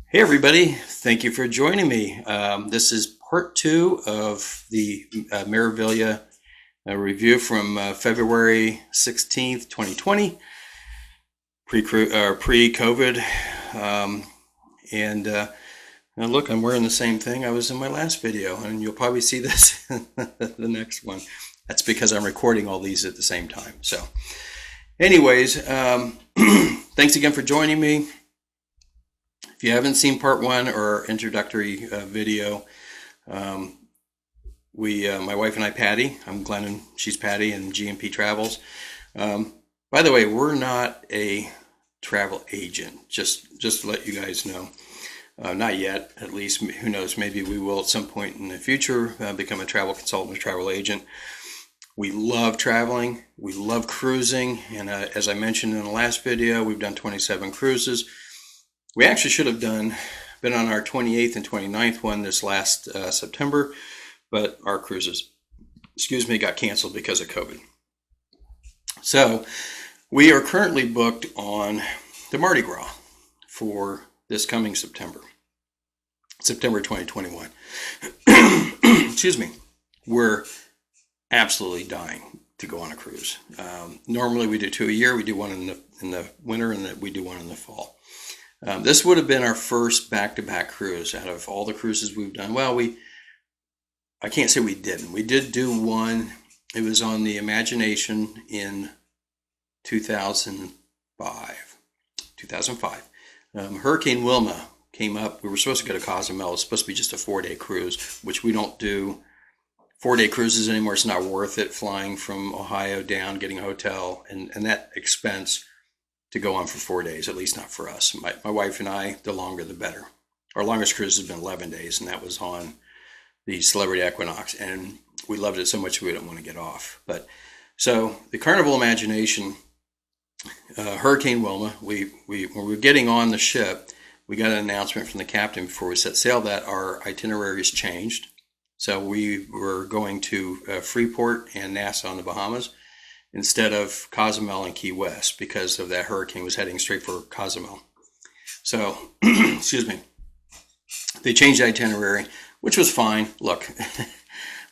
Hey everybody, thank you for joining me. This is part two of the Meraviglia review from February 16th, 2020, pre-COVID. Um, and Now look, I'm wearing the same thing I was in my last video, and you'll probably see this in the next one. That's because I'm recording all these at the same time. So anyways, thanks again for joining me. If you haven't seen part one or introductory video, my wife and I, Patty, I'm Glenn and she's Patty, and GMP Travels. By the way, we're not a travel agent, just to let you guys know. Not yet, at least. Who knows, maybe we will at some point in the future become a travel consultant or travel agent. We love traveling, we love cruising, and as I mentioned in the last video, we've done 27 cruises. We actually should have been on our 28th and 29th one this last September, but our cruises, got canceled because of COVID. So we are currently booked on the Mardi Gras for this coming September 2021. Excuse me. We're absolutely dying to go on a cruise. Normally we do two a year. We do one in the winter, and we do one in the fall. This would have been our first back-to-back cruise out of all the cruises we've done. Well, I can't say we didn't. We did do one. It was on the Imagination in 2005. Hurricane Wilma came up. We were supposed to go to Cozumel. It was supposed to be just a 4-day cruise, which we don't do 4-day cruises anymore. It's not worth it flying from Ohio down, getting a hotel, and that expense to go on for 4 days, at least not for us. My wife and I, the longer the better. Our longest cruise has been 11 days, and that was on the Celebrity Equinox, and we loved it so much we didn't want to get off. But so the Carnival Imagination, Hurricane Wilma, when we were getting on the ship, we got an announcement from the captain before we set sail that our itineraries changed. So we were going to Freeport and Nassau in the Bahamas, instead of Cozumel and Key West, because of that hurricane was heading straight for Cozumel. So, excuse me, they changed the itinerary, which was fine. Look,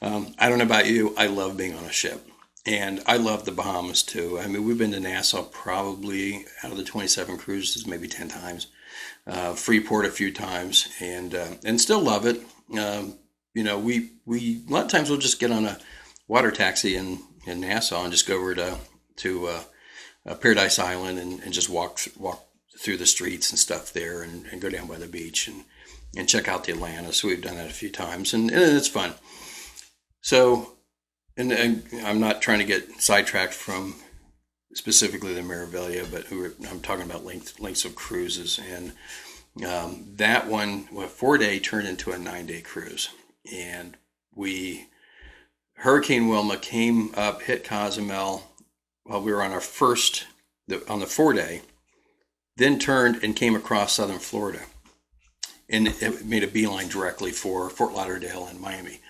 I don't know about you, I love being on a ship, and I love the Bahamas too. I mean, we've been to Nassau probably out of the 27 cruises, maybe 10 times, Freeport a few times, and still love it. We a lot of times we'll just get on a water taxi in Nassau and just go over to Paradise Island and just walk through the streets and stuff there, and go down by the beach and check out the Atlantis. So we've done that a few times, and it's fun. So, and I'm not trying to get sidetracked from specifically the Meraviglia, but I'm talking about lengths of cruises, and that one, 4-day turned into a 9-day cruise, and Hurricane Wilma came up, hit Cozumel while we were on the 4-day, then turned and came across southern Florida, and it made a beeline directly for Fort Lauderdale and Miami.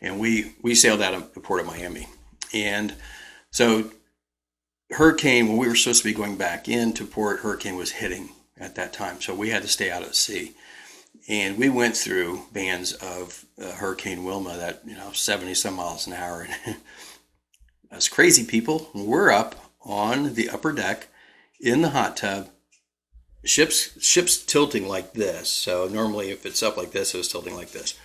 And we sailed out of the port of Miami. And so Hurricane, when we were supposed to be going back into port, Hurricane was hitting at that time. So we had to stay out at sea. And we went through bands of Hurricane Wilma that, 70 some miles an hour. And us crazy people, we're up on the upper deck in the hot tub. Ship's tilting like this. So normally if it's up like this, it was tilting like this.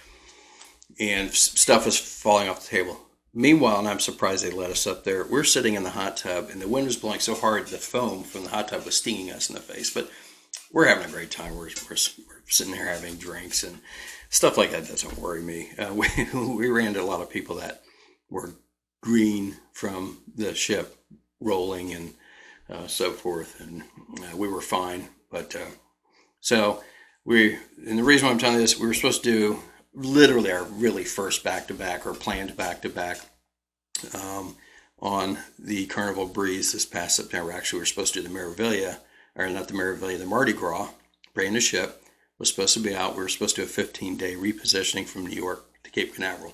And stuff was falling off the table. Meanwhile, and I'm surprised they let us up there, we're sitting in the hot tub, and the wind was blowing so hard the foam from the hot tub was stinging us in the face. But we're having a great time. We're sitting there having drinks, and stuff like that doesn't worry me. We ran into a lot of people that were green from the ship rolling and so forth, and we were fine. But and the reason why I'm telling you this, we were supposed to do literally our really first back-to-back or planned back-to-back on the Carnival Breeze this past September. Actually, we were supposed to do the Meraviglia, or not the Meraviglia, the Mardi Gras, brand new ship, was supposed to be out. We were supposed to do a 15-day repositioning from New York to Cape Canaveral.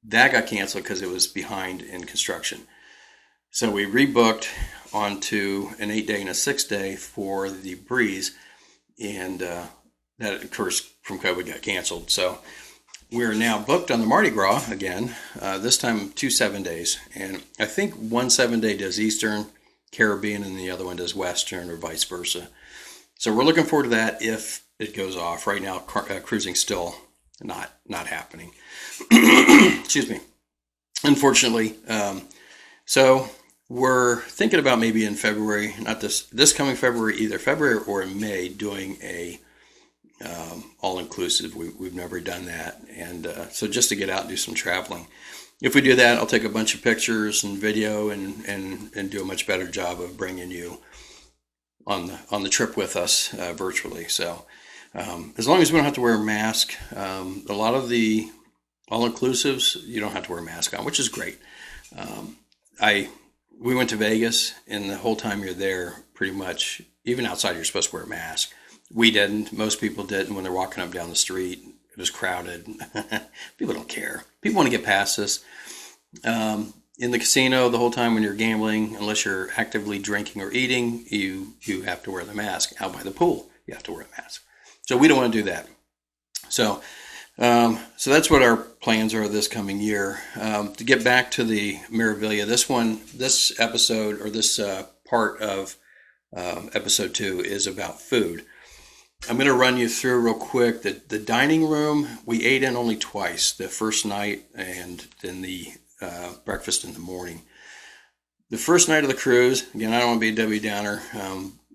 That got canceled because it was behind in construction. So we rebooked onto an 8-day and a 6-day for the Breeze, and that, of course, from COVID got canceled. So we're now booked on the Mardi Gras again, this time 2 7-days. And I think one 7-day does Eastern, Caribbean, and the other one does Western or vice versa. So we're looking forward to that if it goes off. Right now, cruising still not happening. Excuse me. Unfortunately. So we're thinking about maybe in February, not this coming February, either February or in May, doing a all-inclusive. We've never done that. And so just to get out and do some traveling. If we do that, I'll take a bunch of pictures and video and do a much better job of bringing you on the trip with us virtually. So as long as we don't have to wear a mask, a lot of the all-inclusives, you don't have to wear a mask on, which is great. We went to Vegas, and the whole time you're there, pretty much, even outside, you're supposed to wear a mask. We didn't. Most people didn't. When they're walking up down the street, it was crowded. People don't care. People want to get past this. In the casino, the whole time when you're gambling, unless you're actively drinking or eating, you have to wear the mask. Out by the pool, you have to wear a mask. So we don't want to do that. So that's what our plans are this coming year. To get back to the Meraviglia, this episode, or this part of episode 2 is about food. I'm going to run you through real quick. The dining room, we ate in only twice, the first night and then the breakfast in the morning. The first night of the cruise, again, I don't want to be a Debbie Downer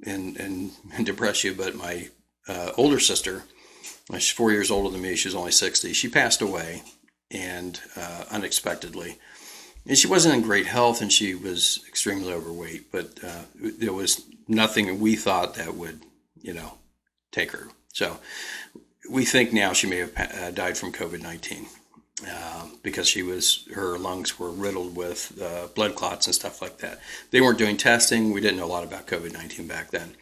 and depress you, but my older sister, she's 4 years older than me, she's only 60, she passed away, and unexpectedly. And she wasn't in great health, and she was extremely overweight, but there was nothing we thought that would, take her. So we think now she may have died from COVID-19 because her lungs were riddled with blood clots and stuff like that. They weren't doing testing. We didn't know a lot about COVID-19 back then.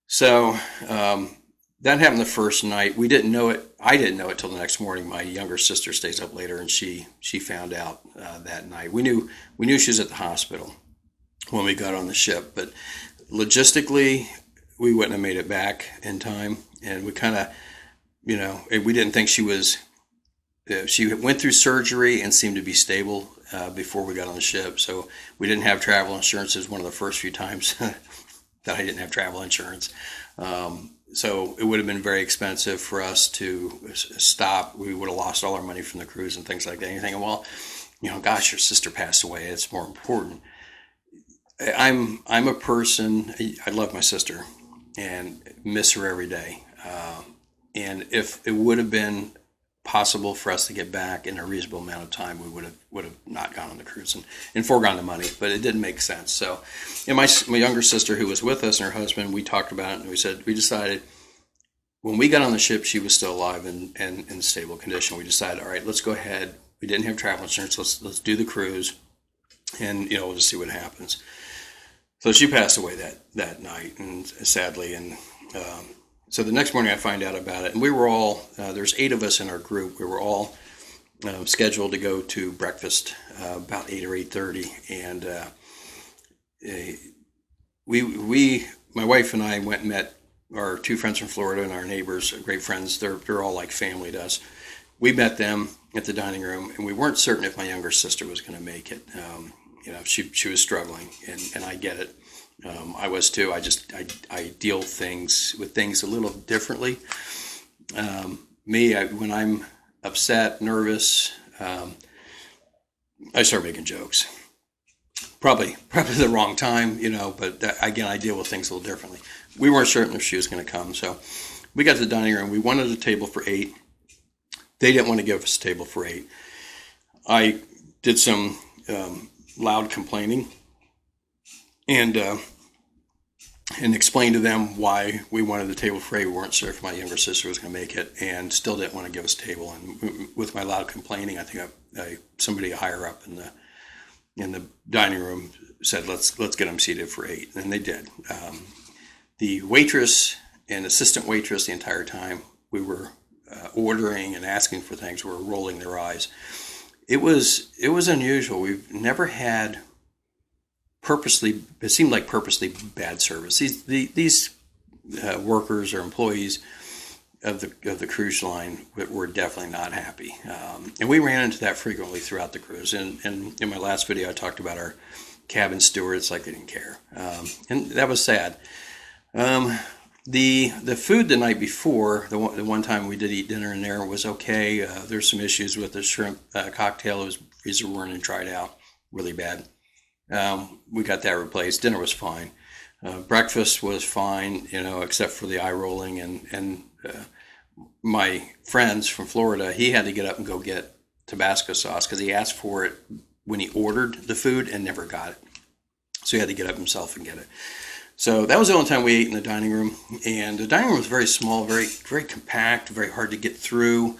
So that happened the first night. We didn't know it. I didn't know it till the next morning. My younger sister stays up later, and she found out that night. We knew she was at the hospital when we got on the ship, but logistically, we wouldn't have made it back in time. And we kind of, we didn't think she went through surgery and seemed to be stable before we got on the ship. So we didn't have travel insurance. It was one of the first few times that I didn't have travel insurance. So it would have been very expensive for us to stop. We would have lost all our money from the cruise and things like that. And you're thinking, well, gosh, your sister passed away. It's more important. I'm a person, I love my sister and miss her every day. And if it would have been possible for us to get back in a reasonable amount of time, we would have not gone on the cruise and foregone the money, but it didn't make sense. So, and my younger sister who was with us and her husband, we talked about it, and we decided when we got on the ship, she was still alive and in stable condition. We decided, all right, let's go ahead. We didn't have travel insurance. Let's do the cruise, and we'll just see what happens. So she passed away that night, and sadly, and so the next morning I find out about it, and we were all, there's 8 of us in our group, we were all scheduled to go to breakfast about 8 or 8:30, and my wife and I went and met our 2 friends from Florida and our neighbors, great friends. They're all like family to us. We met them at the dining room, and we weren't certain if my younger sister was going to make it. She was struggling, and I get it. I was too. I deal with things a little differently. When I'm upset, nervous, I start making jokes. Probably the wrong time, but again, I deal with things a little differently. We weren't certain if she was going to come, so we got to the dining room. We wanted a table for 8. They didn't want to give us a table for 8. I did some loud complaining and explained to them why we wanted the table for 8. We weren't sure if my younger sister was going to make it, and still didn't want to give us a table. And with my loud complaining, I think somebody higher up in the dining room said, let's get them seated for 8, and they did. The waitress and assistant waitress, the entire time we were ordering and asking for things, were rolling their eyes. It was unusual. We've never had it seemed like purposely bad service. These workers or employees, of the cruise line were definitely not happy, and we ran into that frequently throughout the cruise. And in my last video, I talked about our cabin stewards, like they didn't care, and that was sad. The food the night before, the one time we did eat dinner in there, was okay. There's some issues with the shrimp cocktail. It was freezer worn and dried out really bad. We got that replaced. Dinner was fine. Breakfast was fine, except for the eye rolling. And my friends from Florida, he had to get up and go get Tabasco sauce because he asked for it when he ordered the food and never got it. So he had to get up himself and get it. So that was the only time we ate in the dining room. And the dining room was very small, very, very compact, very hard to get through.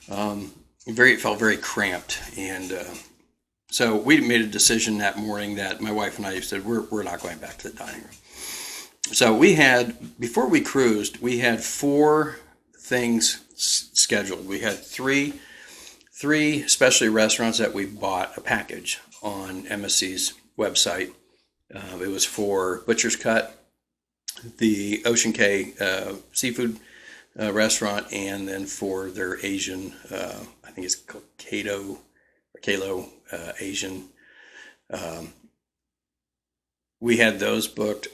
It felt very cramped. And so we made a decision that morning that my wife and I said, we're not going back to the dining room. So before we cruised, we had 4 things scheduled. We had three specialty restaurants that we bought a package on MSC's website. It was for Butcher's Cut, the Ocean Cay seafood restaurant, and then for their Asian, I think it's called Kalo Asian. We had those booked.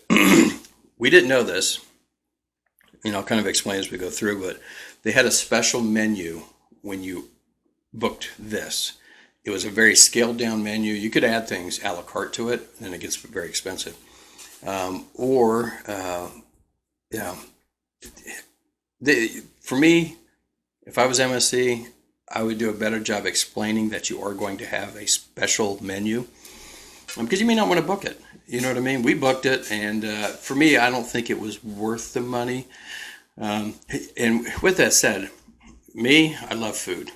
We didn't know this. I'll kind of explain as we go through, but they had a special menu when you booked this. It was a very scaled down menu. You could add things a la carte to it, and it gets very expensive. For me, if I was MSC, I would do a better job explaining that you are going to have a special menu, because you may not want to book it. You know what I mean? We booked it, and for me, I don't think it was worth the money. And with that said, I love food.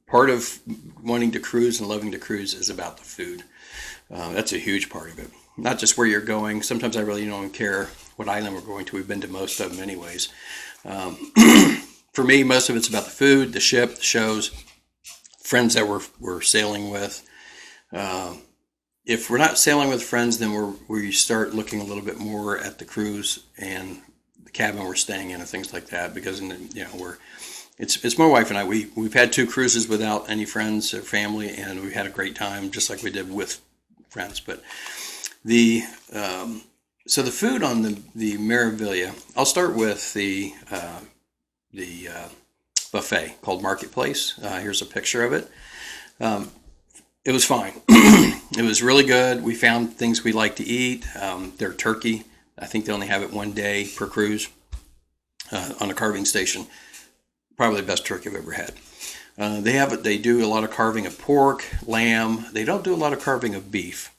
Part of wanting to cruise and loving to cruise is about the food. That's a huge part of it. Not just where you're going. Sometimes I really don't care what island we're going to. We've been to most of them anyways. For me, most of it's about the food, the ship, the shows, friends that we're sailing with. If we're not sailing with friends, then we start looking a little bit more at the cruise and the cabin we're staying in and things like that, because it's my wife and I. We've had 2 cruises without any friends or family, and we've had a great time, just like we did with friends. But so the food on the Meraviglia, I'll start with the buffet called Marketplace. Here's a picture of it. It was fine. It was really good. We found things we like to eat. Their turkey, I think they only have it 1 day per cruise on a carving station. Probably the best turkey I've ever had. They do a lot of carving of pork, lamb. They don't do a lot of carving of beef.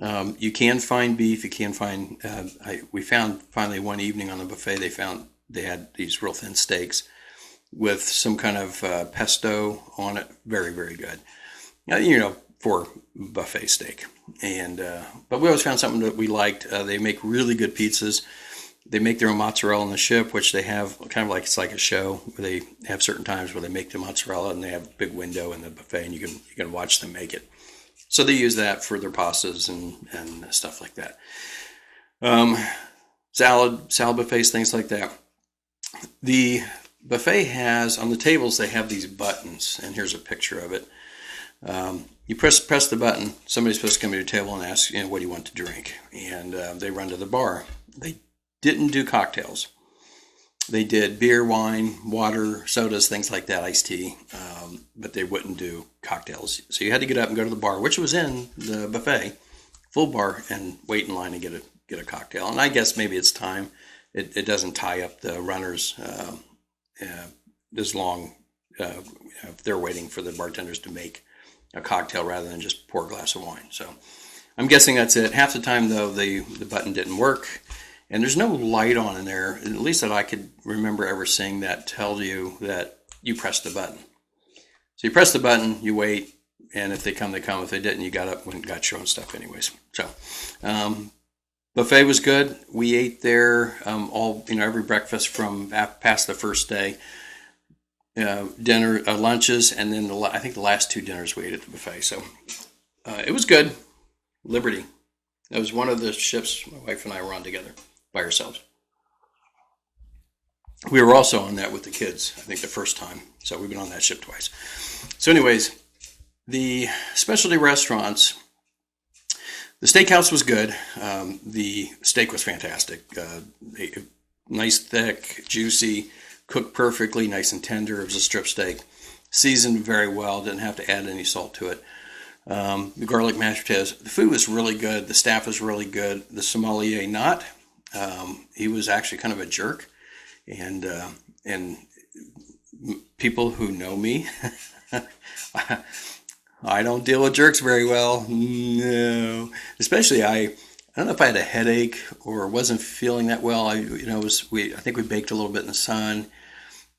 You can find beef. You can find. We found finally one evening on the buffet. They had these real thin steaks with some kind of pesto on it. Very, very good. For buffet steak. And but we always found something that we liked. They make really good pizzas. They make their own mozzarella on the ship, which they have kind of like, it's like a show where they have certain times where they make the mozzarella, and they have a big window in the buffet, and you can watch them make it. So they use that for their pastas and stuff like that. Salad buffets, things like that. The buffet has, on the tables, they have these buttons, and here's a picture of it. You press the button, somebody's supposed to come to your table and ask, what do you want to drink? And they run to the bar. They didn't do cocktails. They did beer, wine, water, sodas, things like that, iced tea, but they wouldn't do cocktails. So you had to get up and go to the bar, which was in the buffet, full bar, and wait in line to get a cocktail. And I guess maybe it's time. It doesn't tie up the runners as long if they're waiting for the bartenders to make a cocktail rather than just pour a glass of wine. So I'm guessing that's it. Half the time, though, the button didn't work. And there's no light on in there, at least that I could remember ever seeing, that tell you that you press the button. So you press the button, you wait, and if they come, they come. If they didn't, you got up and got your own stuff anyways. So buffet was good. We ate there every breakfast from past the first day. Dinner, lunches, and then I think the last 2 dinners we ate at the buffet. So it was good. Liberty. That was one of the ships my wife and I were on together by ourselves. We were also on that with the kids, I think the first time. So we've been on that ship twice. So anyways, the specialty restaurants, the steakhouse was good. The steak was fantastic. Nice, thick, juicy, cooked perfectly, nice and tender. It was a strip steak. Seasoned very well. Didn't have to add any salt to it. The garlic mashed potatoes. The food was really good. The staff was really good. The sommelier not. He was actually kind of a jerk. And people who know me, I don't deal with jerks very well. No, especially I don't know if I had a headache or wasn't feeling that well. I think we baked a little bit in the sun.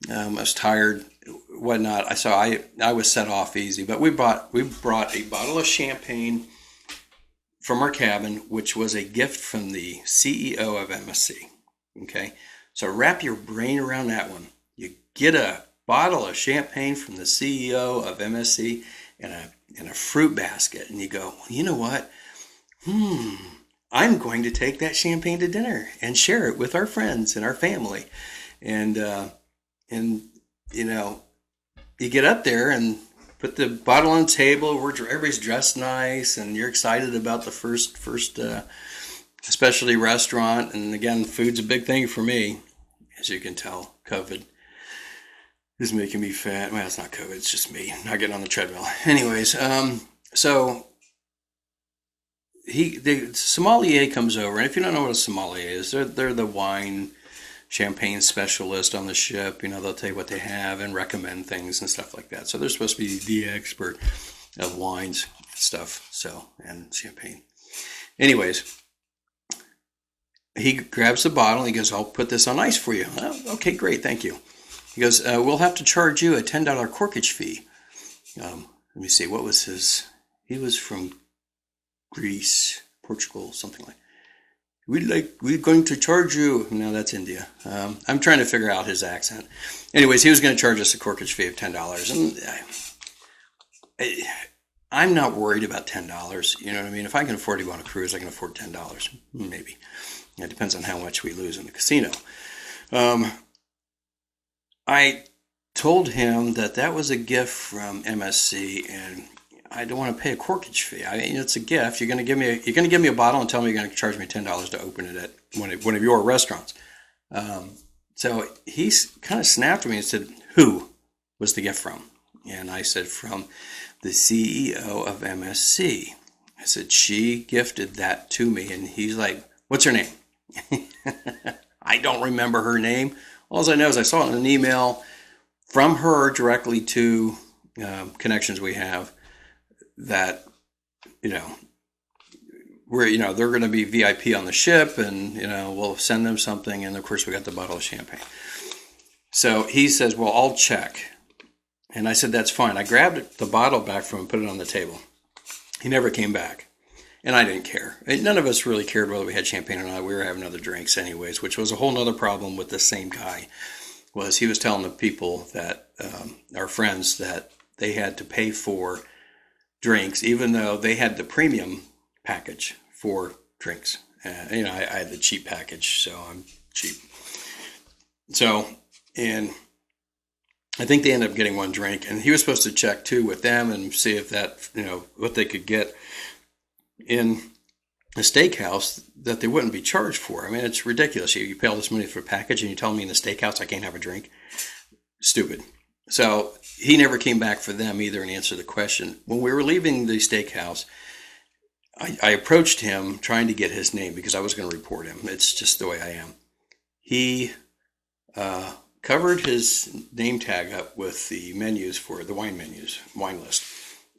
I was tired, whatnot. I was set off easy. But we brought a bottle of champagne from our cabin, which was a gift from the CEO of MSC. Okay, so wrap your brain around that one. You get a bottle of champagne from the CEO of MSC and a fruit basket, and you go, well, you know what? I'm going to take that champagne to dinner and share it with our friends and our family. And you know, you get up there and put the bottle on the table. Everybody's dressed nice, and you're excited about the first specialty restaurant. And again, food's a big thing for me, as you can tell. COVID is making me fat. Well, it's not COVID. It's just me not getting on the treadmill. Anyways, so the sommelier comes over, and if you don't know what a sommelier is, they're the wine champagne specialist on the ship. They'll tell you what they have and recommend things and stuff like that. So they're supposed to be the expert of wines stuff, and champagne. Anyways, he grabs the bottle and he goes, I'll put this on ice for you. Oh, okay, great, thank you. He goes, we'll have to charge you a $10 corkage fee. Let me see, what was his? He was from Greece, Portugal, something like that. We're going to charge you. No, that's India. I'm trying to figure out his accent. Anyways, he was going to charge us a corkage fee of $10. And I'm not worried about $10. You know what I mean? If I can afford to go on a cruise, I can afford $10. Maybe. It depends on how much we lose in the casino. I told him that was a gift from MSC, and I don't want to pay a corkage fee. It's a gift. You're going to give me a bottle and tell me you're going to charge me $10 to open it at one of your restaurants. So he kind of snapped at me and said, "Who was the gift from?" And I said, "From the CEO of MSC." I said, "She gifted that to me." And he's like, "What's her name?" I don't remember her name. All I know is I saw it in an email from her directly to connections we have, that they're going to be VIP on the ship, and we'll send them something, and of course we got the bottle of champagne. So he says, well, I'll check. And I said, that's fine. I grabbed the bottle back from him and put it on the table. He never came back, and I didn't care. None of us really cared whether we had champagne or not. We were having other drinks anyways, which was a whole nother problem with the same guy. Was he was telling the people that our friends that they had to pay for drinks, even though they had the premium package for drinks. I had the cheap package, so I'm cheap. So, and I think they ended up getting one drink, and he was supposed to check too with them and see if that, what they could get in a steakhouse that they wouldn't be charged for. I mean, it's ridiculous. You pay all this money for a package, and you tell me in the steakhouse I can't have a drink. Stupid. So he never came back for them either and answered the question. When we were leaving the steakhouse, I approached him trying to get his name because I was going to report him. It's just the way I am. He covered his name tag up with the menus for the wine list,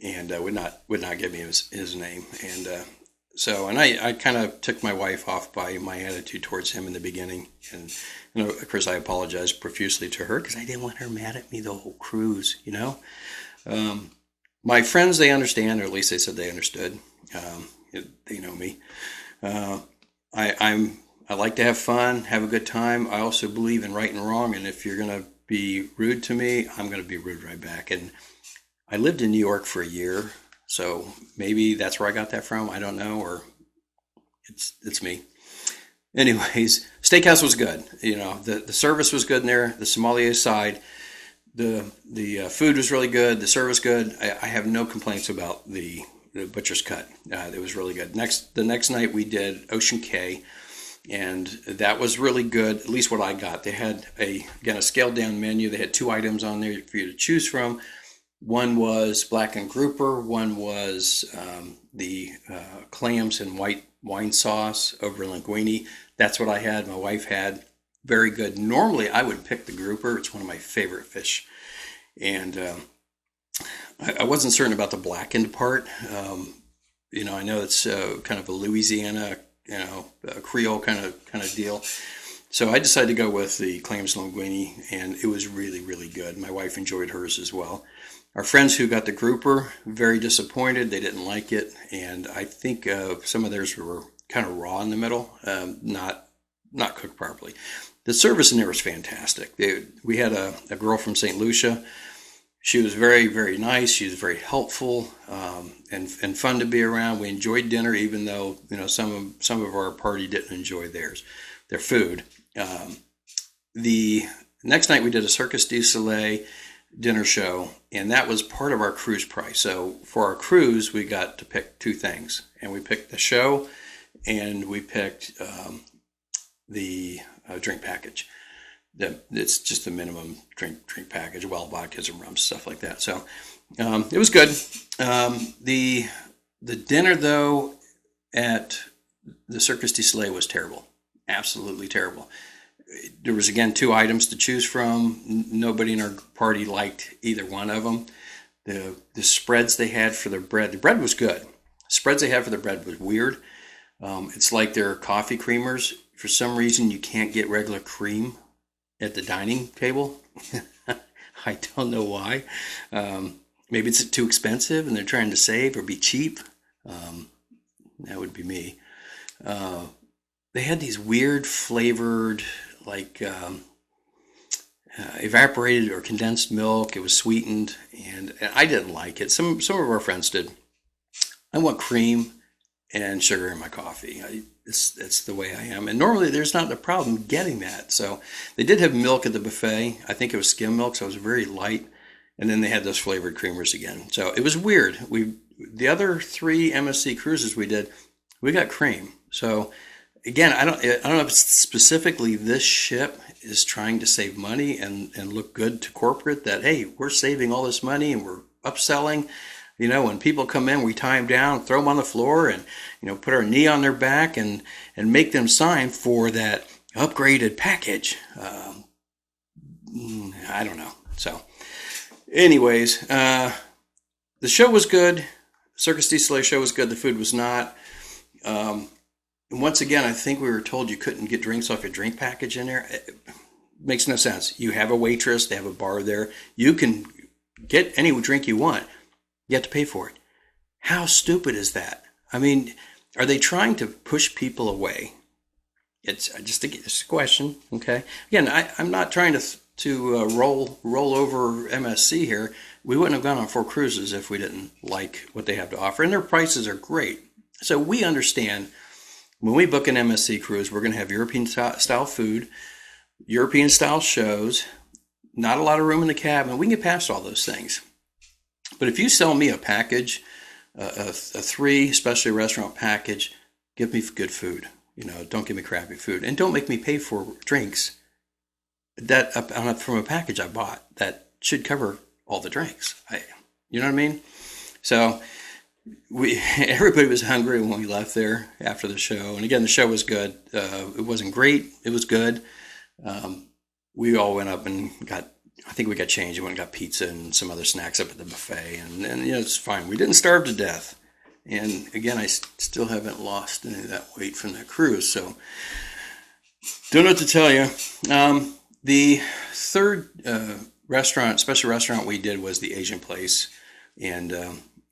and would not give me his name. And I kind of took my wife off by my attitude towards him in the beginning, and of course I apologized profusely to her because I didn't want her mad at me the whole cruise. My friends, they understand, or at least they said they understood. They know me. I like to have fun, have a good time. I also believe in right and wrong, and if you're going to be rude to me, I'm going to be rude right back. And I lived in New York for a year, so maybe that's where I got that from. I don't know, or it's me. Anyways, steakhouse was good. The service was good in there. The sommelier side, the food was really good. The service good. I have no complaints about the butcher's cut. It was really good. The next night we did Ocean Cay, and that was really good. At least what I got. They had a scaled down menu. They had 2 items on there for you to choose from. One was blackened grouper. One was the clams and white wine sauce over linguine. That's what I had. My wife had. Very good. Normally, I would pick the grouper. It's one of my favorite fish. And I wasn't certain about the blackened part. I know it's kind of a Louisiana, a Creole kind of deal. So I decided to go with the clams linguine, and it was really, really good. My wife enjoyed hers as well. Our friends who got the grouper, very disappointed. They didn't like it, and I think some of theirs were kind of raw in the middle, not cooked properly. The service in there was fantastic. We had a girl from St. Lucia. She was very, very nice. She was very helpful and fun to be around. We enjoyed dinner, even though some of our party didn't enjoy their food. The next night we did a Circus du Soleil dinner show, and that was part of our cruise price. So for our cruise, we got to pick 2 things, and we picked the show, and we picked the drink package. It's just the minimum drink package, vodkas and rums, stuff like that. So it was good. The dinner though at the Circus du Soleil was terrible, absolutely terrible. There was again 2 items to choose from. Nobody in our party liked either one of them. The spreads they had for the bread was good. Spreads they had for the bread was weird. It's like their coffee creamers. For some reason, you can't get regular cream at the dining table. I don't know why. Maybe it's too expensive and they're trying to save or be cheap. That would be me. They had these weird flavored, like evaporated or condensed milk. It was sweetened, and I didn't like it. Some of our friends did. I want cream and sugar in my coffee. It's the way I am. And normally there's not a problem getting that. So they did have milk at the buffet. I think it was skim milk, so it was very light. And then they had those flavored creamers again. So it was weird. The other 3 MSC cruises we did, we got cream. So again, I don't know if it's specifically this ship is trying to save money and look good to corporate that, hey, we're saving all this money and we're upselling. When people come in, we tie them down, throw them on the floor, and put our knee on their back and make them sign for that upgraded package. I don't know. So, anyways, the show was good. Circus du Soleil show was good. The food was not. And once again, I think we were told you couldn't get drinks off your drink package in there. It makes no sense. You have a waitress. They have a bar there. You can get any drink you want. You have to pay for it. How stupid is that? I mean, are they trying to push people away? It's a question. Okay. Again, I'm not trying to roll over MSC here. We wouldn't have gone on 4 cruises if we didn't like what they have to offer, and their prices are great. So we understand when we book an MSC cruise, we're going to have European style food, European style shows, not a lot of room in the cabin. We can get past all those things. But if you sell me a package, a 3 specialty restaurant package, give me good food. Don't give me crappy food, and don't make me pay for drinks that from a package I bought that should cover all the drinks. You know what I mean? So everybody was hungry when we left there after the show, and again, the show was good. It wasn't great. It was good. We all went up and I think we got changed. We went and got pizza and some other snacks up at the buffet, and it's fine. We didn't starve to death. And again, I still haven't lost any of that weight from that cruise, so don't know what to tell you. The third special restaurant we did was the Asian place, and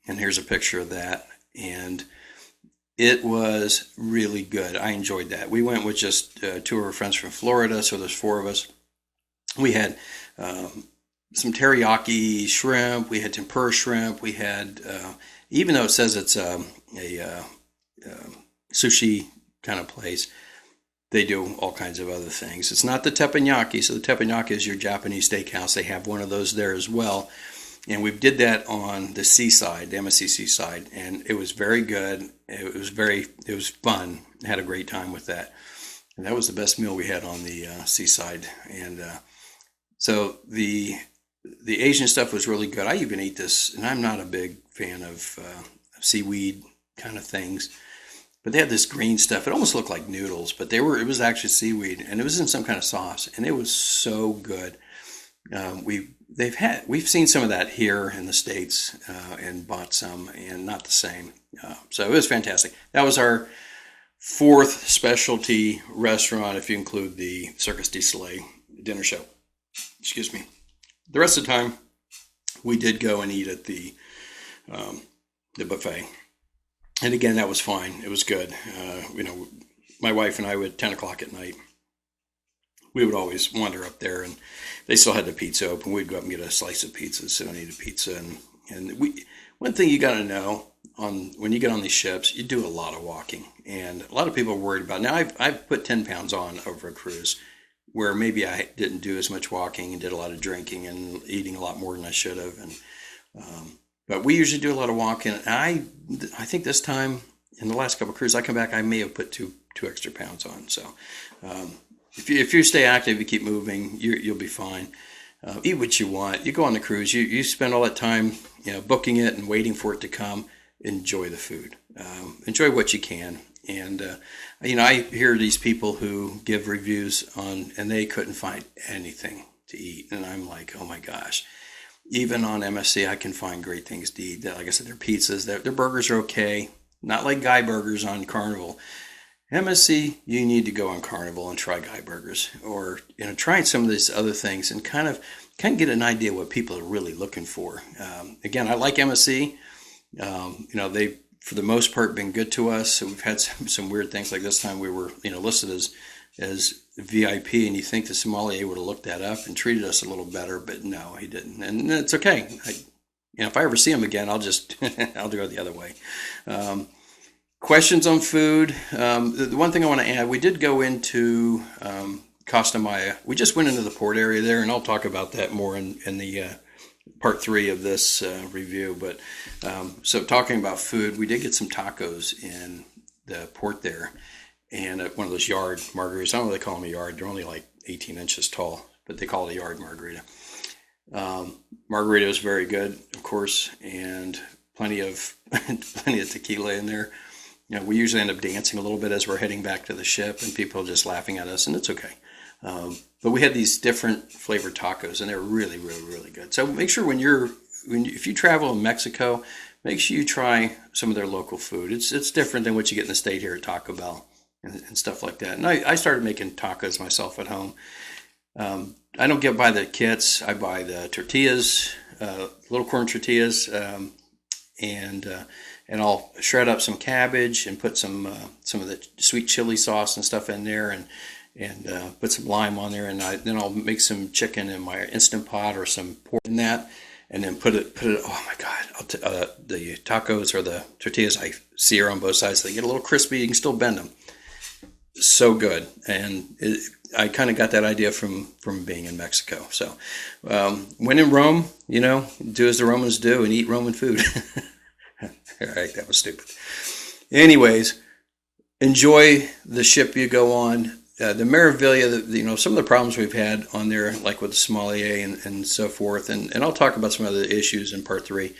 here's a picture of that, and it was really good. I enjoyed that. We went with just 2 of our friends from Florida, so there's 4 of us. We had some teriyaki shrimp. We had tempura shrimp. We had, even though it says it's a sushi kind of place, they do all kinds of other things. It's not the teppanyaki. So the teppanyaki is your Japanese steakhouse. They have one of those there as well. And we did that on the seaside, the MSC seaside, and it was very good. It was fun. Had a great time with that. And that was the best meal we had on the seaside. And so the Asian stuff was really good. I even ate this, and I'm not a big fan of seaweed kind of things, but they had this green stuff. It almost looked like noodles, but it was actually seaweed, and it was in some kind of sauce, and it was so good. We've seen some of that here in the States and bought some, and not the same. So it was fantastic. That was our fourth specialty restaurant, if you include the Circus du Soleil dinner show. Excuse me. The rest of the time, we did go and eat at the buffet, and again, that was fine. It was good. My wife and I would 10 o'clock at night. We would always wander up there, and they still had the pizza open. We'd go up and get a slice of pizza, sit and eat a pizza. And one thing you got to know when you get on these ships, you do a lot of walking, and a lot of people are worried about. Now, I've put 10 pounds on over a cruise, where maybe I didn't do as much walking and did a lot of drinking and eating a lot more than I should have. But we usually do a lot of walking. And I think this time in the last couple of cruises I come back, I may have put two extra pounds on. So. If you stay active, you keep moving, you'll be fine. Eat what you want. You go on the cruise. You spend all that time, booking it and waiting for it to come. Enjoy the food. Enjoy what you can. And I hear these people who give reviews and they couldn't find anything to eat, and I'm like, oh my gosh. Even on MSC, I can find great things to eat. Like I said, their pizzas, their burgers are okay. Not like Guy Burgers on Carnival. MSC, you need to go on Carnival and try Guy Burgers, or try some of these other things and kind of get an idea what people are really looking for. Again, I like MSC. They for the most part been good to us. So we've had some weird things, like this time we were listed as VIP, and you think the sommelier would have looked that up and treated us a little better, but no, he didn't, and it's okay. If I ever see him again, I'll just I'll go the other way. Questions on food. The one thing I want to add, we did go into Costa Maya. We just went into the port area there, and I'll talk about that more in the part 3 of this review. But so talking about food, we did get some tacos in the port there, and one of those yard margaritas. I don't know if they call them a yard. They're only like 18 inches tall, but they call it a yard margarita. Margarita was very good, of course, and plenty of tequila in there. We usually end up dancing a little bit as we're heading back to the ship, and people are just laughing at us, and it's okay. But we had these different flavored tacos, and they're really, really, really good. So make sure if you travel in Mexico, make sure you try some of their local food. It's different than what you get in the state here at Taco Bell and stuff like that. And I started making tacos myself at home. I don't buy the kits. I buy the tortillas, little corn tortillas, and I'll shred up some cabbage and put some of the sweet chili sauce and stuff in there, and put some lime on there, and then I'll make some chicken in my Instant Pot or some pork in that, and then put it. Oh my God! The tacos or the tortillas, I sear on both sides so they get a little crispy. You can still bend them. So good, and I kind of got that idea from being in Mexico. So when in Rome, do as the Romans do and eat Roman food. All right, that was stupid. Anyways, enjoy the ship you go on. The Meraviglia, some of the problems we've had on there, like with the sommelier and so forth, and I'll talk about some other issues in part 3.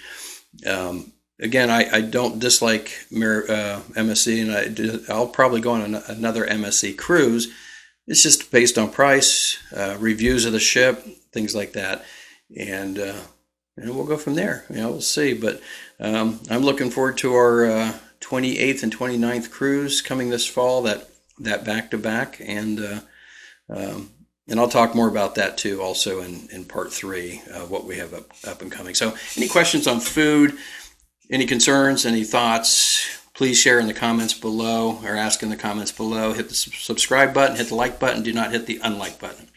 Again, I don't dislike MSC, and I'll probably go on another MSC cruise. It's just based on price, reviews of the ship, things like that, and we'll go from there. We'll see. But I'm looking forward to our 28th and 29th cruise coming this fall. That back to back, and I'll talk more about that too, also in part 3, what we have up and coming. So, any questions on food, any concerns, any thoughts, please share in the comments below, or ask in the comments below. Hit the subscribe button, hit the like button. Do not hit the unlike button.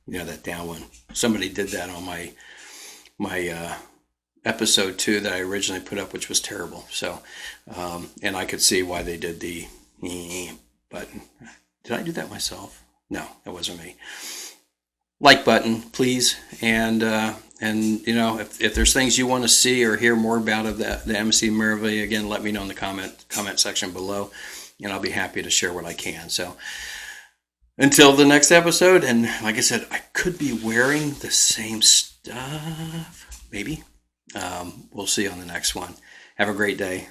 That down one. Somebody did that on my episode 2 that I originally put up, which was terrible. So, and I could see why they did the button. Did I do that myself? No, that wasn't me. Like button, please. And you know, if there's things you want to see or hear more about of the MSC Meraviglia, again, let me know in the comment section below, and I'll be happy to share what I can. So until the next episode, and like I said, I could be wearing the same stuff, maybe. We'll see on the next one. Have a great day.